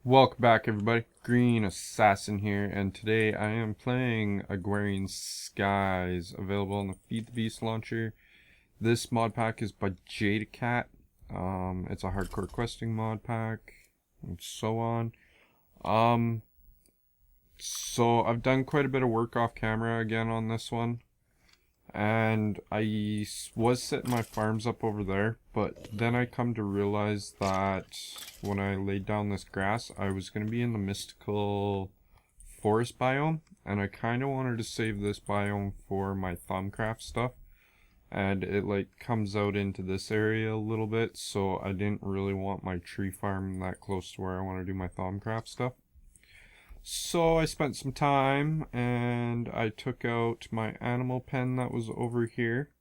Welcome back, everybody. Green Assassin here, and today I am playing Agrarian Skies, available on the Feed the Beast launcher. This mod pack is by Jadacat. It's a hardcore questing mod pack, and so on. So I've done quite a bit of work off camera again on this one. And I was setting my farms up over there, but then I come to realize that when I laid down this grass, I was going to be in the mystical forest biome, and I kind of wanted to save this biome for my thumbcraft stuff, and it like comes out into this area a little bit, so I didn't really want my tree farm that close to where I want to do my thumbcraft stuff. So I spent some time and I took out my animal pen that was over here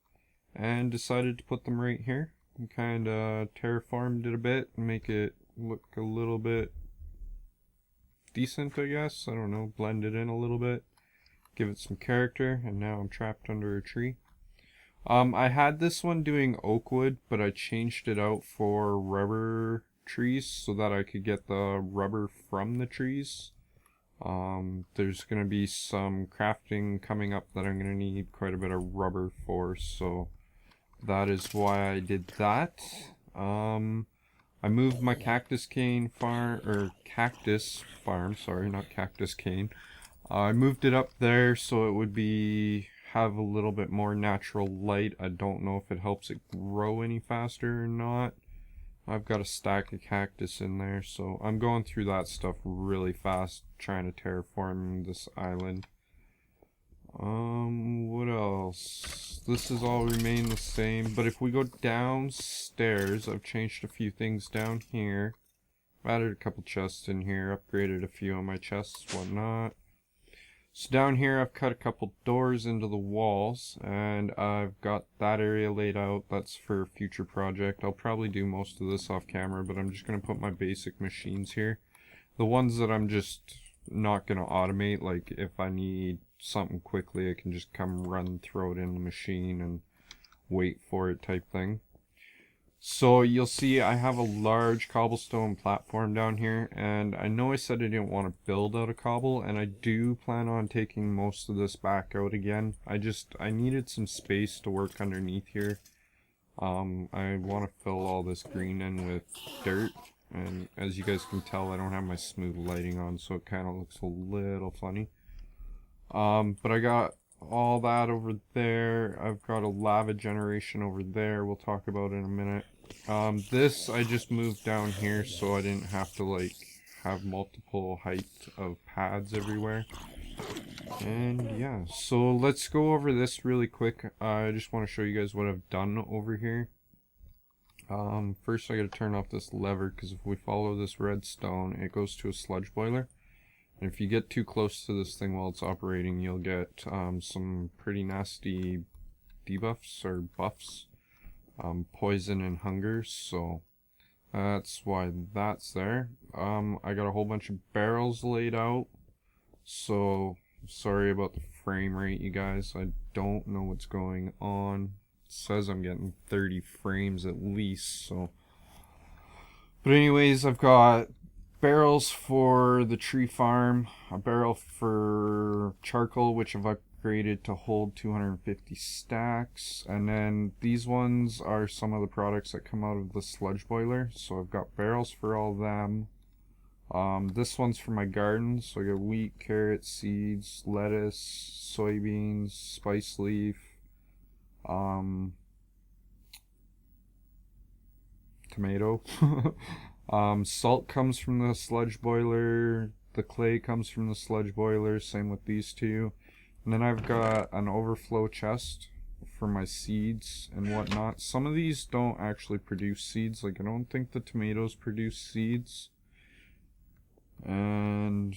and decided to put them right here and kind of terraformed it a bit and make it look a little bit decent, I guess. I don't know, blend it in a little bit, give it some character, and now I'm trapped under a tree. I had this one doing oak wood, but I changed it out for rubber trees so that I could get the rubber from the trees. There's going to be some crafting coming up that I'm going to need quite a bit of rubber for, so that is why I did that. I moved my cactus farm, sorry, not cactus cane. I moved it up there so it would have a little bit more natural light. I don't know if it helps it grow any faster or not. I've got a stack of cactus in there, so I'm going through that stuff really fast, trying to terraform this island. What else? This has all remained the same, but if we go downstairs, I've changed a few things down here. I've added a couple chests in here, upgraded a few of my chests, whatnot. So down here I've cut a couple doors into the walls, and I've got that area laid out. That's for a future project. I'll probably do most of this off camera, but I'm just going to put my basic machines here. The ones that I'm just not going to automate, like if I need something quickly, I can just come run, throw it in the machine and wait for it type thing. So you'll see I have a large cobblestone platform down here, and I know I said I didn't want to build out a cobble, and I do plan on taking most of this back out again. I needed some space to work underneath here. I want to fill all this green in with dirt, and as you guys can tell, I don't have my smooth lighting on, so it kind of looks a little funny. But I got all that over there. I've got a lava generation over there we'll talk about in a minute. This I just moved down here so I didn't have to like have multiple height of pads everywhere. And yeah, so let's go over this really quick. I just want to show you guys what I've done over here. First I gotta turn off this lever, because if we follow this redstone it goes to a sludge boiler. And if you get too close to this thing while it's operating, you'll get some pretty nasty debuffs or buffs. Poison and hunger, so that's why that's there. I got a whole bunch of barrels laid out, so sorry about the frame rate, you guys. I don't know what's going on. It says I'm getting 30 frames at least, so. But anyways, I've got barrels for the tree farm, a barrel for charcoal, which I've upgraded to hold 250 stacks, and then these ones are some of the products that come out of the sludge boiler, so I've got barrels for all of them. This one's for my garden, so I got wheat, carrot, seeds, lettuce, soybeans, spice leaf, tomato. Salt comes from the sludge boiler, the clay comes from the sludge boiler, same with these two. And then I've got an overflow chest for my seeds and whatnot. Some of these don't actually produce seeds, like I don't think the tomatoes produce seeds. And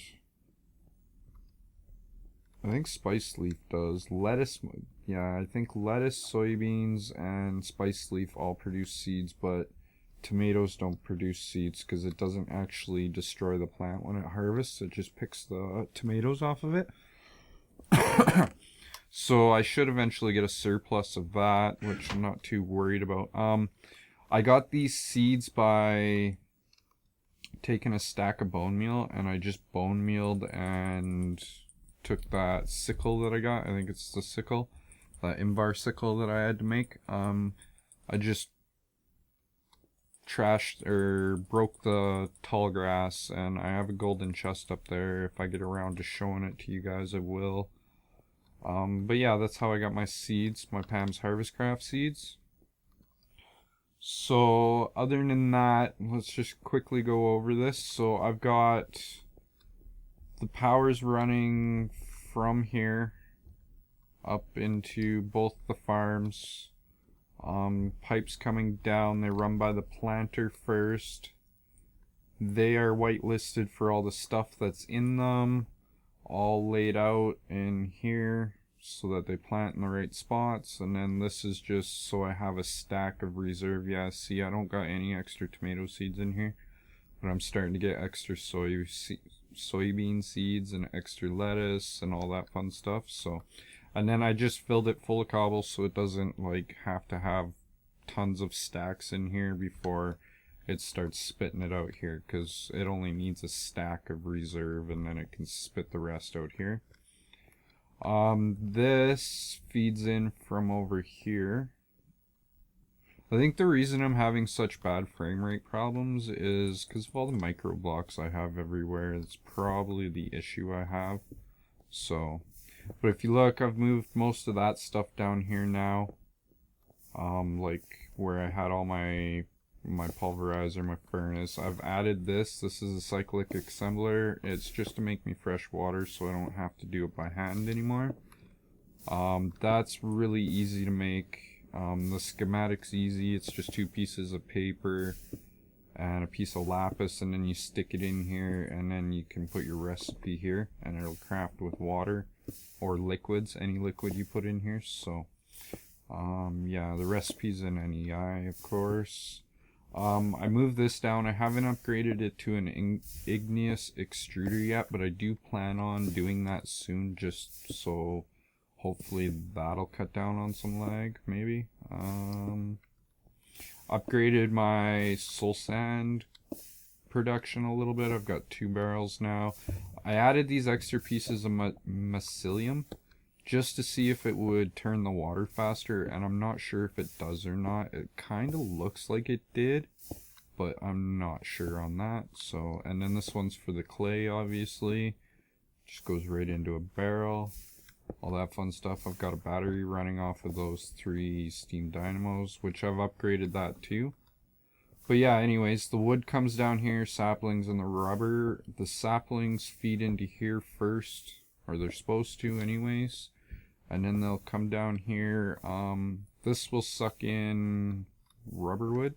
I think spice leaf does. Lettuce, yeah, I think lettuce, soybeans, and spice leaf all produce seeds, but tomatoes don't produce seeds because it doesn't actually destroy the plant when it harvests. It just picks the tomatoes off of it. So I should eventually get a surplus of that, which I'm not too worried about. I got these seeds by taken a stack of bone meal and I just bone mealed and took that sickle that I got. I think it's the sickle, that Imbar sickle that I had to make. I just trashed or broke the tall grass, and I have a golden chest up there. If I get around to showing it to you guys, I will. But yeah, that's how I got my seeds, my Pam's Harvest Craft seeds. So other than that, let's just quickly go over this. So I've got the powers running from here up into both the farms. Pipes coming down, they run by the planter first. They are whitelisted for all the stuff that's in them, all laid out in here so that they plant in the right spots. And then this is just so I have a stack of reserve. Yeah, see, I don't got any extra tomato seeds in here, but I'm starting to get extra soybean seeds and extra lettuce and all that fun stuff. So, and then I just filled it full of cobble so it doesn't like have to have tons of stacks in here before it starts spitting it out here, because it only needs a stack of reserve and then it can spit the rest out here. This feeds in from over here. I think the reason I'm having such bad frame rate problems is because of all the micro blocks I have everywhere. It's probably the issue I have. So, but if you look, I've moved most of that stuff down here now. Like where I had all my pulverizer, my furnace. I've added this. This is a cyclic assembler. It's just to make me fresh water so I don't have to do it by hand anymore. That's really easy to make. The schematic's easy. It's just 2 pieces of paper and a piece of lapis, and then you stick it in here, and then you can put your recipe here and it'll craft with water or liquids, any liquid you put in here. So yeah, the recipe's in NEI, of course. I moved this down. I haven't upgraded it to an igneous extruder yet, but I do plan on doing that soon, just so hopefully that'll cut down on some lag, maybe. Upgraded my soul sand production a little bit. I've got 2 barrels now. I added these extra pieces of mycelium just to see if it would turn the water faster, and I'm not sure if it does or not. It kind of looks like it did, but I'm not sure on that. So, and then this one's for the clay, obviously. Just goes right into a barrel. All that fun stuff. I've got a battery running off of those 3 steam dynamos, which I've upgraded that too. But yeah, anyways, the wood comes down here, saplings and the rubber. The saplings feed into here first, or they're supposed to anyways. And then they'll come down here. This will suck in rubber wood.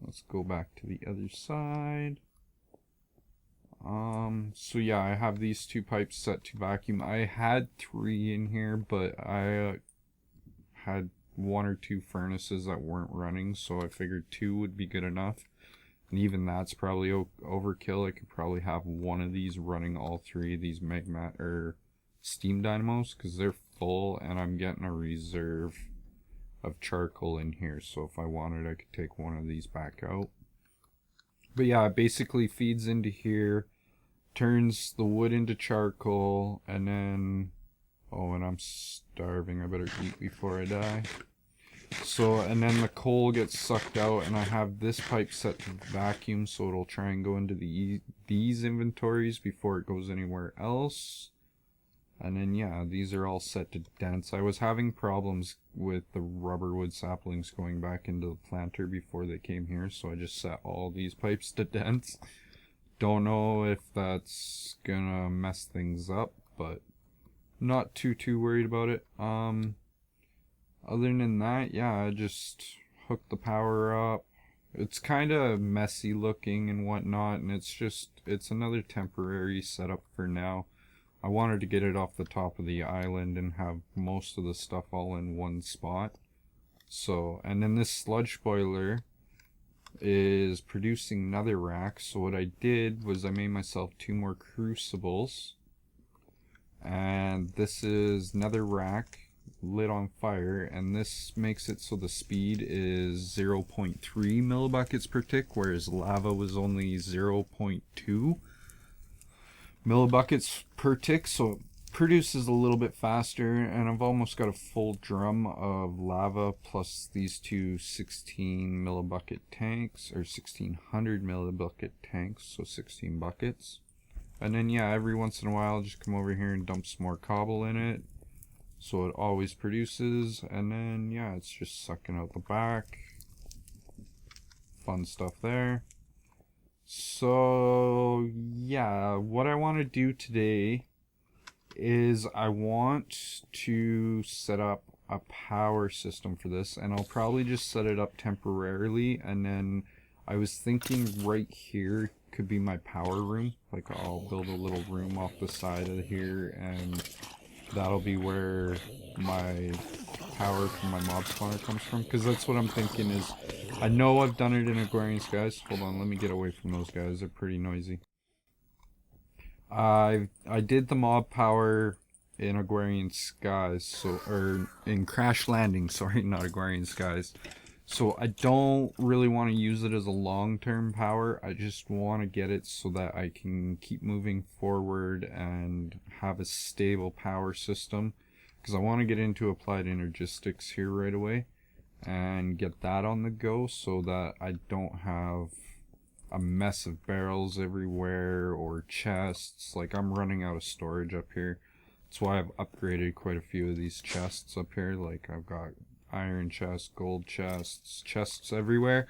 Let's go back to the other side. So yeah, I have these 2 pipes set to vacuum. I had 3 in here, but I had 1 or 2 furnaces that weren't running, so I figured 2 would be good enough. And even that's probably overkill. I could probably have 1 of these running all 3 of these magma or steam dynamos, because they're full, and I'm getting a reserve of charcoal in here, so if I wanted I could take 1 of these back out. But yeah, it basically feeds into here, turns the wood into charcoal, and then, oh, and I'm starving, I better eat before I die. So, and then the coal gets sucked out, and I have this pipe set to vacuum, so it'll try and go into these inventories before it goes anywhere else. And then yeah, these are all set to dense. I was having problems with the rubber wood saplings going back into the planter before they came here, so I just set all these pipes to dense. Don't know if that's gonna mess things up, but not too worried about it. Other than that, yeah, I just hooked the power up. It's kind of messy looking and whatnot, and it's another temporary setup for now. I wanted to get it off the top of the island and have most of the stuff all in one spot. So, and then this sludge boiler is producing netherrack. So what I did was I made myself 2 more crucibles. And this is netherrack lit on fire, and this makes it so the speed is 0.3 millibuckets per tick, whereas lava was only 0.2 millibuckets per tick, so it produces a little bit faster. And I've almost got a full drum of lava plus these two 16 millibucket tanks, or 1600 millibucket tanks, so 16 buckets. And then yeah, every once in a while I'll just come over here and dump some more cobble in it, so it always produces. And then yeah, it's just sucking out the back. Fun stuff there. So yeah, what I want to do today is I want to set up a power system for this, and I'll probably just set it up temporarily, and then I was thinking right here could be my power room. Like I'll build a little room off the side of here, and that'll be where my power from my mob spawner comes from, because that's what I'm thinking. Is I know I've done it in Agrarian Skies. Hold on, let me get away from those guys, they're pretty noisy. I did the mob power in Agrarian Skies, so, or in Crash Landing, sorry, not Agrarian Skies. So I don't really want to use it as a long-term power. I just want to get it so that I can keep moving forward and have a stable power system, because I want to get into applied energistics here right away and get that on the go, so that I don't have a mess of barrels everywhere or chests. Like, I'm running out of storage up here. That's why I've upgraded quite a few of these chests up here. Like, I've got iron chests, gold chests, chests everywhere,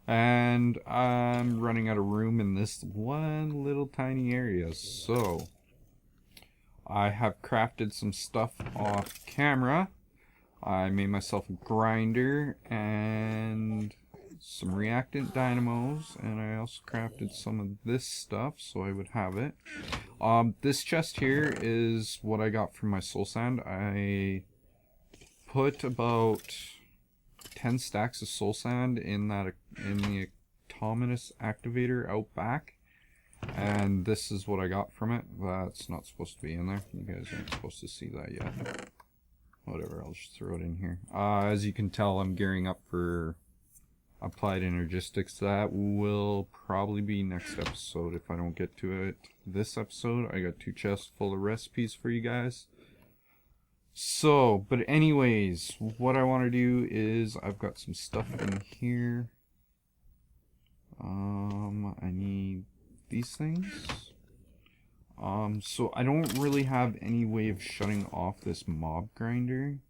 and I'm running out of room in this one little tiny area. So I have crafted some stuff off camera. I made myself a grinder and some reactant dynamos, and I also crafted some of this stuff so I would have it. This chest here is what I got from my soul sand. I put about 10 stacks of soul sand in the autonomous activator out back, and this is what I got from it. That's not supposed to be in there. You guys aren't supposed to see that yet. Whatever, I'll just throw it in here. As you can tell, I'm gearing up for applied energistics. That will probably be next episode if I don't get to it this episode. I got 2 chests full of recipes for you guys. So, but anyways, what I want to do is I've got some stuff in here. I need these things. So I don't really have any way of shutting off this mob grinder.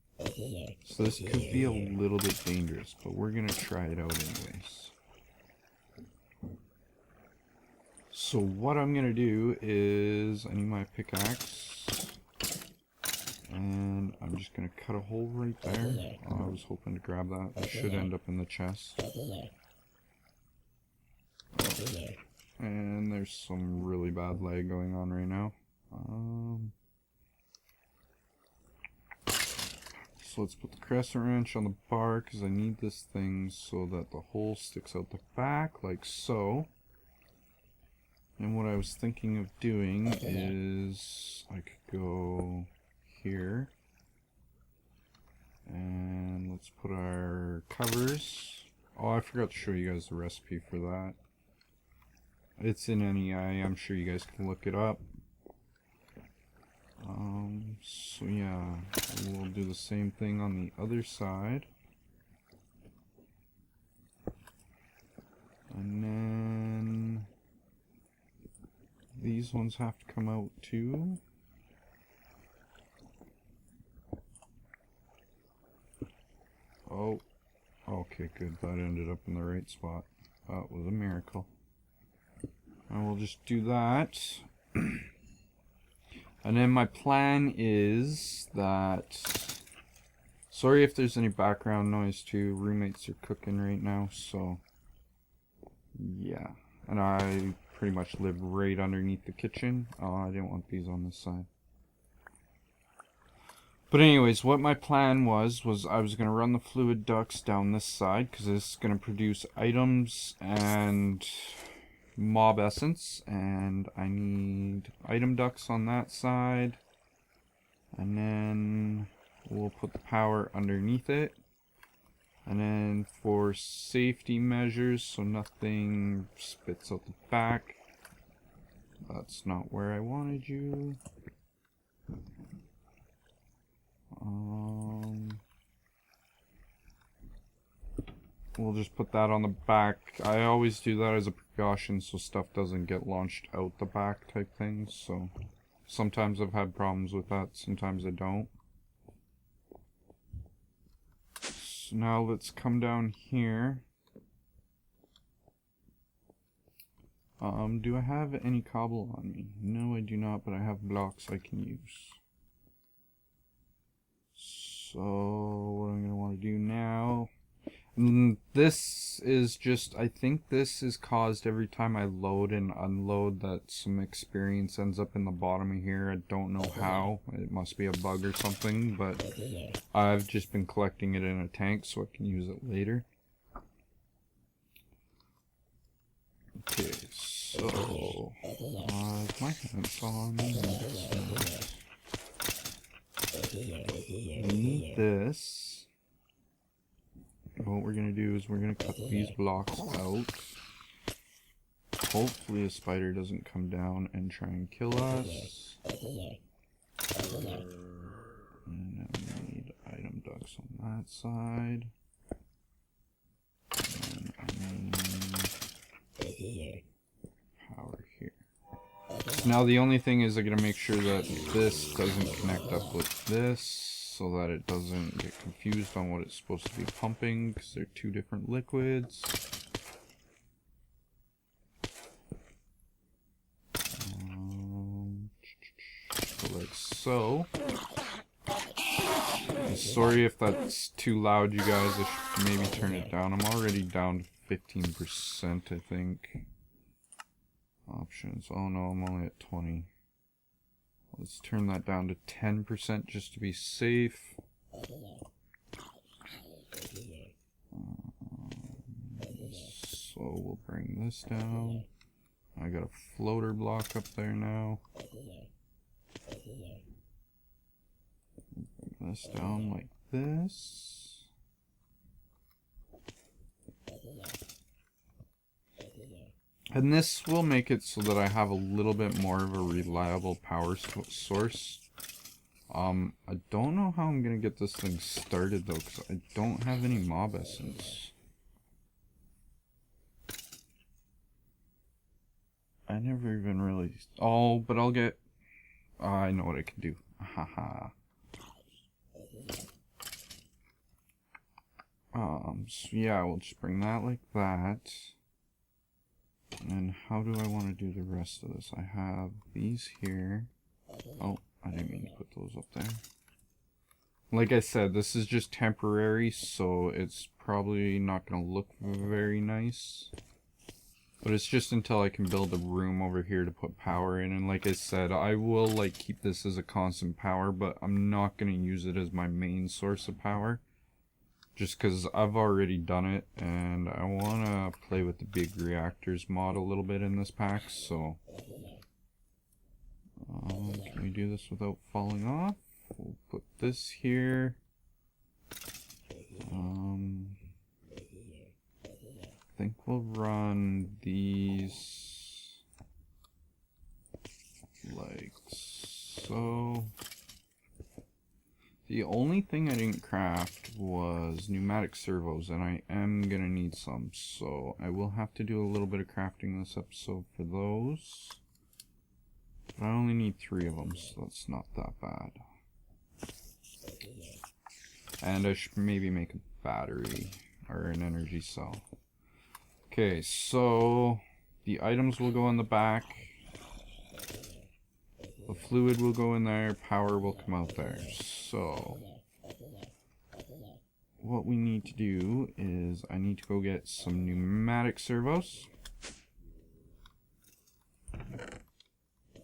So this could be a little bit dangerous, but we're gonna try it out anyways. So what I'm gonna do is I need my pickaxe, and I'm just gonna cut a hole right there. I was hoping to grab that. It should end up in the chest. And there's some really bad lag going on right now. So let's put the crescent wrench on the bar, because I need this thing so that the hole sticks out the back, like so. And what I was thinking of doing is I could go here, and let's put our covers. Oh, I forgot to show you guys the recipe for that. It's in NEI, I'm sure you guys can look it up. So yeah, we'll do the same thing on the other side. And then these ones have to come out too. Oh, okay, good. That ended up in the right spot. That was a miracle. And we'll just do that. And then my plan is that, sorry if there's any background noise too, roommates are cooking right now, so yeah. And I pretty much live right underneath the kitchen. Oh, I didn't want these on this side. But anyways, what my plan was I was going to run the fluid ducts down this side, because this is going to produce items and mob essence, and I need item ducts on that side, and then we'll put the power underneath it. And then for safety measures, so nothing spits out the back. That's not where I wanted you. We'll just put that on the back. I always do that as a precaution so stuff doesn't get launched out the back type things. So sometimes I've had problems with that, sometimes I don't. So now let's come down here. Do I have any cobble on me? No, I do not, but I have blocks I can use. So what I'm going to want to do now, this is just, I think this is caused every time I load and unload that some experience ends up in the bottom of here. I don't know how. It must be a bug or something, but I've just been collecting it in a tank so I can use it later. Okay, so my hands on. I need this. What we're gonna do is we're gonna cut these blocks out. Hopefully a spider doesn't come down and try and kill us. And then we need item ducts on that side. And I need power here. So now the only thing is I gotta make sure that this doesn't connect up with this, so that it doesn't get confused on what it's supposed to be pumping, because they're two different liquids. Like so. I'm sorry if that's too loud, you guys. I should maybe turn it down. I'm already down to 15%, I think. Options. Oh no, I'm only at 20. Let's turn that down to 10% just to be safe. So we'll bring this down. I got a floater block up there now. Bring this down like this. And this will make it so that I have a little bit more of a reliable power source. I don't know how I'm going to get this thing started though, because I don't have any mob essence. I never even really... Oh, but I'll get... I know what I can do. Haha. So yeah, we'll just bring that like that. And how do I want to do the rest of this? I have these here. Oh, I didn't mean to put those up there. Like I said, this is just temporary, so it's probably not going to look very nice. But it's just until I can build a room over here to put power in. And like I said, I will like keep this as a constant power, but I'm not going to use it as my main source of power. Just because I've already done it, and I want to play with the big reactors mod a little bit in this pack, so... can we do this without falling off? We'll put this here. I think we'll run these like so. The only thing I didn't craft was pneumatic servos, and I am gonna need some, so I will have to do a little bit of crafting this episode for those. But I only need 3 of them, so that's not that bad. And I should maybe make a battery or an energy cell. Okay, so the items will go in the back. The fluid will go in there, power will come out there. So, what we need to do is I need to go get some pneumatic servos.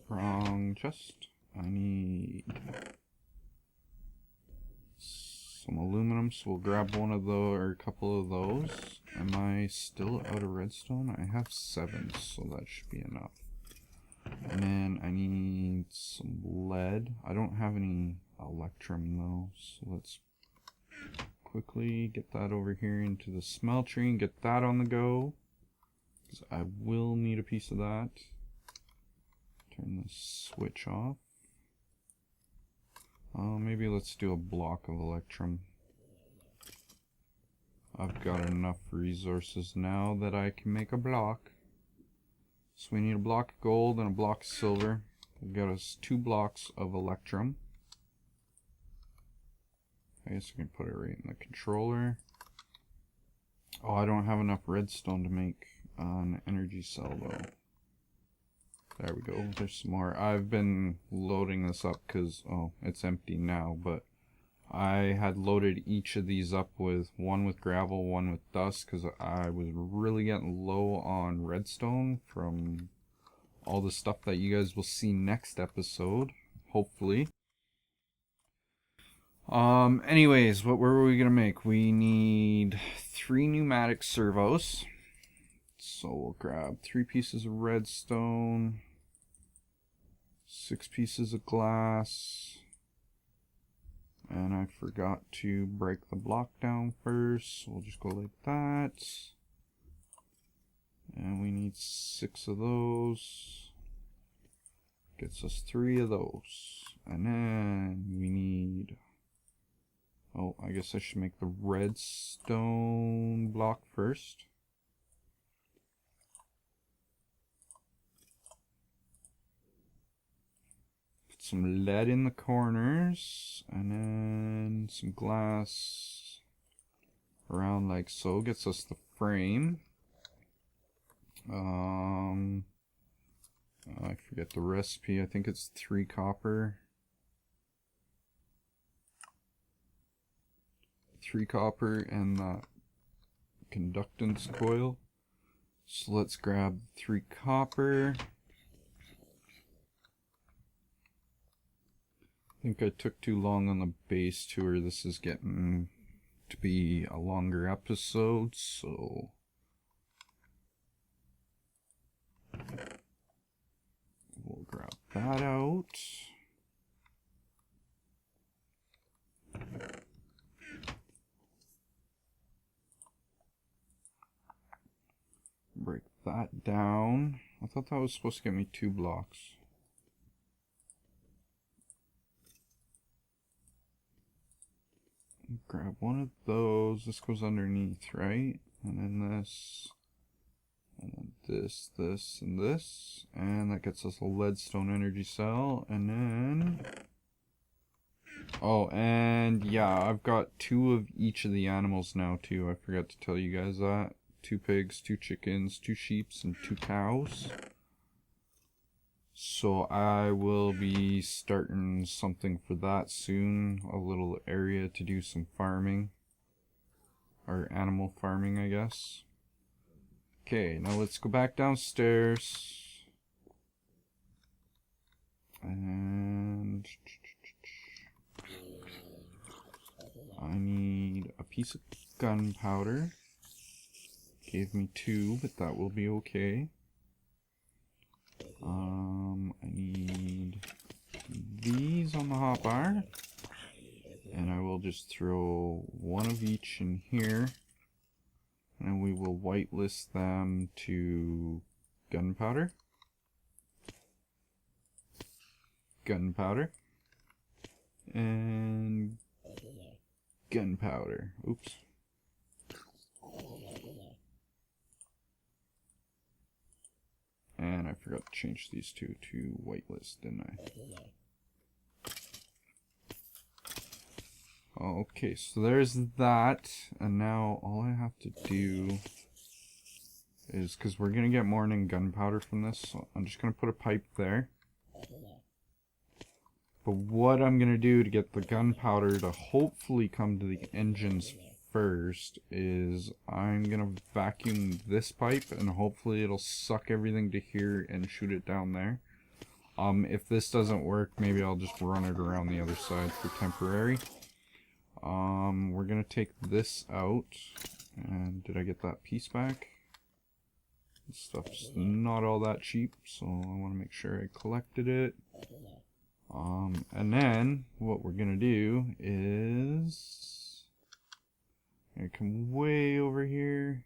Wrong chest. I need some aluminum, so we'll grab one of those, or a couple of those. Am I still out of redstone? I have 7, so that should be enough. And then I need some lead. I don't have any... electrum though, so let's quickly get that over here into the smeltery and get that on the go, because I will need a piece of that. Turn the switch off. Maybe let's do a block of electrum. I've got enough resources now that I can make a block. So we need a block of gold and a block of silver. We've got us 2 blocks of electrum. I guess I can put it right in the controller. Oh, I don't have enough redstone to make an energy cell though. There we go, there's some more. I've been loading this up because, oh, it's empty now, but I had loaded each of these up with one with gravel, one with dust, because I was really getting low on redstone from all the stuff that you guys will see next episode, hopefully. Anyways, what were we gonna make? We need 3 pneumatic servos. So we'll grab 3 pieces of redstone, 6 pieces of glass, and I forgot to break the block down first, so we'll just go like that. And we need 6 of those. Gets us 3 of those. And then we need... Oh, I guess I should make the redstone block first. Put some lead in the corners, and then some glass around like so. Gets us the frame. I forget the recipe. I think it's 3 copper. 3 copper and the conductance coil. So let's grab 3 copper. I think I took too long on the base tour. This is getting to be a longer episode, so we'll grab that out. Break that down. I thought that was supposed to get me 2 blocks. Grab one of those. This goes underneath, right? And then this. And then this, this, and this. And that gets us a leadstone energy cell. And then... Oh, and yeah, I've got 2 of each of the animals now too. I forgot to tell you guys that. 2 pigs, 2 chickens, 2 sheep, and 2 cows. So I will be starting something for that soon. A little area to do some farming. Or animal farming, I guess. Okay, now let's go back downstairs. And... I need a piece of gunpowder. Gave me 2, but that will be okay. I need these on the hotbar. And I will just throw 1 of each in here. And we will whitelist them to gunpowder. Gunpowder. And gunpowder. Oops. And I forgot to change these 2 to whitelist, didn't I? Okay, so there's that. And now all I have to do is, because we're going to get morning gunpowder from this, so I'm just going to put a pipe there. But what I'm going to do to get the gunpowder to hopefully come to the engines first is I'm going to vacuum this pipe and hopefully it'll suck everything to here and shoot it down there. If this doesn't work, maybe I'll just run it around the other side for temporary. We're going to take this out. And did I get that piece back? This stuff's not all that cheap, so I want to make sure I collected it. And then what we're gonna do is I come way over here,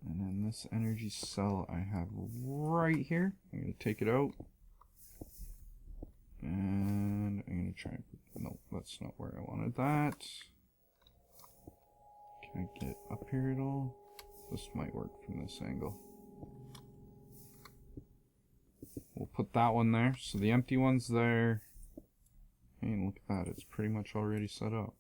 and then this energy cell I have right here. I'm gonna take it out, and I'm gonna try. No, that's not where I wanted that. Can I get up here at all? This might work from this angle. We'll put that one there, so the empty one's there. And look at that, it's pretty much already set up.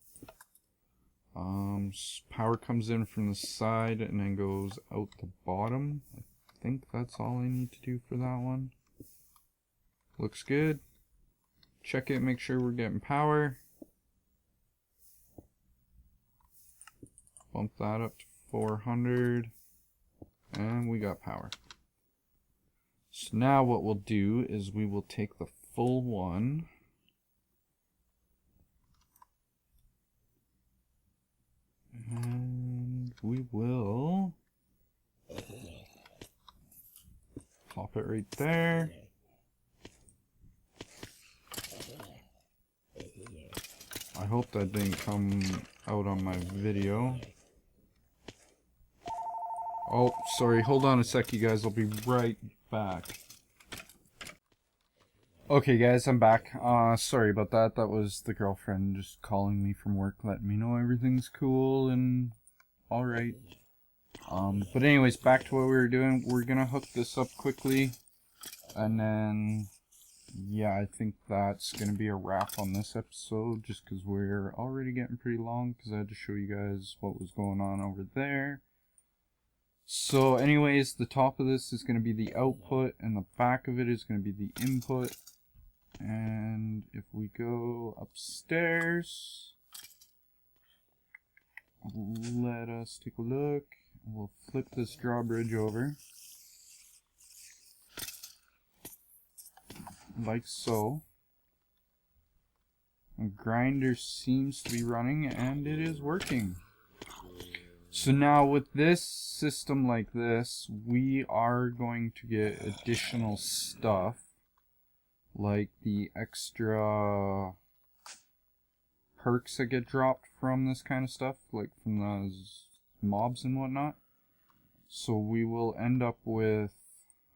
Power comes in from the side and then goes out the bottom. I think that's all I need to do for that one. Looks good. Check it, make sure we're getting power. Bump that up to 400. And we got power. So now what we'll do is we will take the full one. And we will pop it right there. I hope that didn't come out on my video. Oh, sorry, hold on a sec, you guys. I'll be right back. Okay, guys, I'm back. Sorry about that. That was the girlfriend just calling me from work, letting me know everything's cool and alright. But anyways, back to what we were doing. We're gonna hook this up quickly, and then, yeah, I think that's gonna be a wrap on this episode, just because we're already getting pretty long, because I had to show you guys what was going on over there. So anyways, the top of this is going to be the output, and the back of it is going to be the input. And if we go upstairs, let us take a look. We'll flip this drawbridge over, like so. The grinder seems to be running, and it is working. So now with this system like this, we are going to get additional stuff, like the extra perks that get dropped from this kind of stuff, like from those mobs and whatnot. So we will end up with,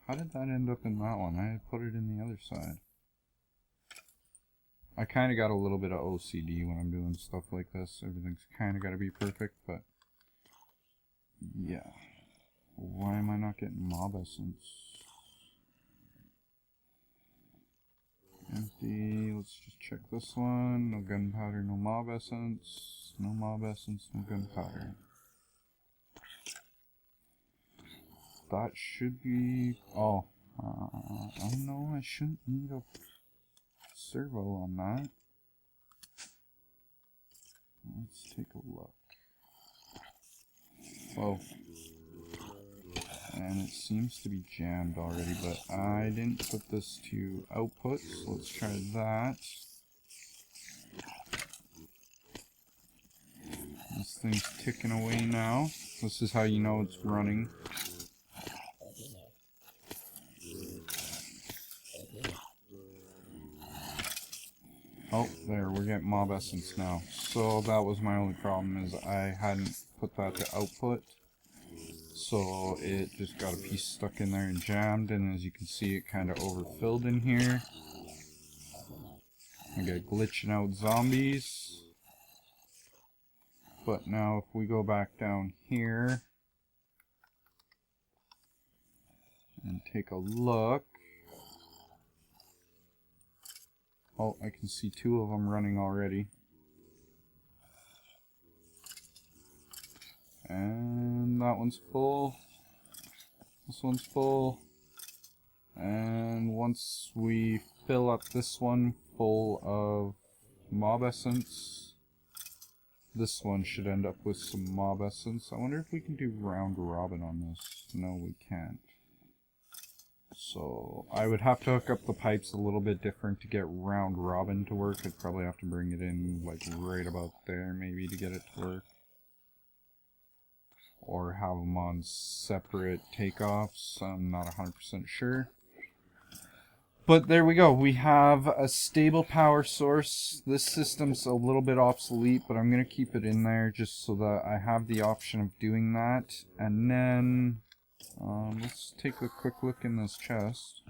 how did that end up in that one? I put it in the other side. I kind of got a little bit of OCD when I'm doing stuff like this. Everything's kind of got to be perfect, but yeah. Why am I not getting mob essence? Empty. Let's just check this one. No gunpowder, no mob essence. No mob essence, no gunpowder. That should be... Oh. Oh no, I shouldn't need a servo on that. Let's take a look. Oh. And it seems to be jammed already, but I didn't put this to output, so let's try that. This thing's ticking away now. This is how you know it's running. Oh, there, we're getting mob essence now. So that was my only problem, is I hadn't put that to output. So it just got a piece stuck in there and jammed, and as you can see, it kind of overfilled in here. I got glitching out zombies. But now if we go back down here and take a look. Oh, I can see two of them running already. And that one's full. This one's full. And once we fill up this one full of mob essence, this one should end up with some mob essence. I wonder if we can do round robin on this. No, we can't. So I would have to hook up the pipes a little bit different to get round robin to work. I'd probably have to bring it in like right about there maybe to get it to work. Or have them on separate takeoffs. I'm not 100% sure. But there we go. We have a stable power source. This system's a little bit obsolete, but I'm going to keep it in there just so that I have the option of doing that. And then, let's take a quick look in this chest.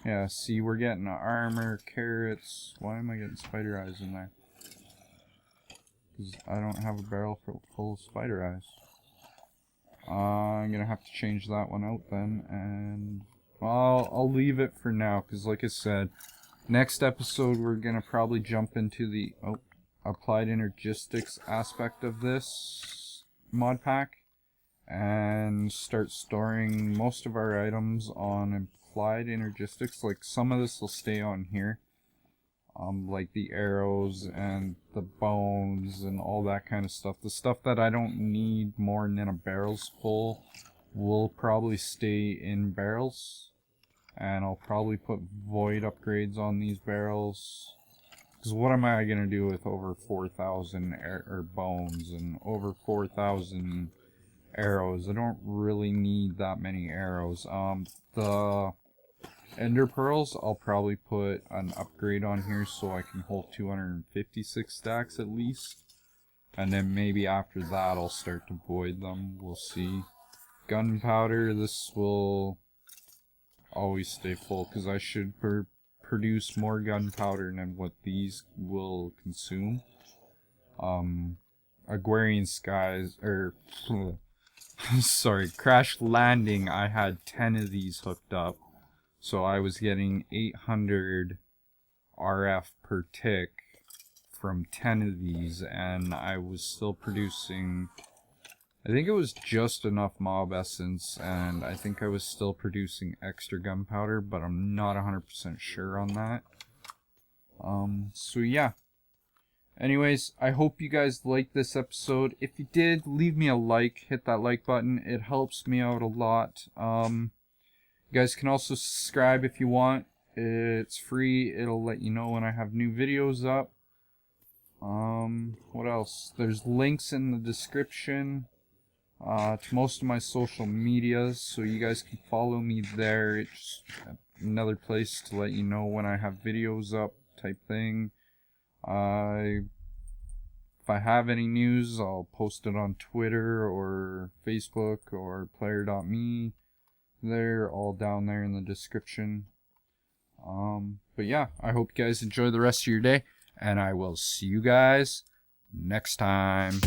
Yeah, see, we're getting armor, carrots. Why am I getting spider eyes in there? Because I don't have a barrel full of spider eyes. I'm going to have to change that one out then, and I'll leave it for now, because like I said, next episode we're going to probably jump into the applied energistics aspect of this mod pack, and start storing most of our items on applied energistics. Like, some of this will stay on here, like the arrows and the bones and all that kind of stuff. The stuff that I don't need more than a barrel's full will probably stay in barrels, and I'll probably put void upgrades on these barrels, because what am I going to do with over 4,000 bones and over 4,000 arrows? I don't really need that many arrows. The ender pearls, I'll probably put an upgrade on here so I can hold 256 stacks at least, and then maybe after that I'll start to void them. We'll see. Gunpowder, this will always stay full, because I should produce more gunpowder than what these will consume. Agrarian Skies, sorry, Crash Landing, I had 10 of these hooked up, so I was getting 800 RF per tick from 10 of these, and I was still producing, I think it was just enough mob essence, and I think I was still producing extra gunpowder, but I'm not 100% sure on that. So yeah. Anyways, I hope you guys liked this episode. If you did, leave me a like. Hit that like button. It helps me out a lot. You guys can also subscribe if you want. It's free. It'll let you know when I have new videos up. What else? There's links in the description to most of my social medias, so you guys can follow me there. It's another place to let you know when I have videos up, type thing. If I have any news, I'll post it on Twitter or Facebook or player.me. They're all down there in the description. But yeah, I hope you guys enjoy the rest of your day, and I will see you guys next time.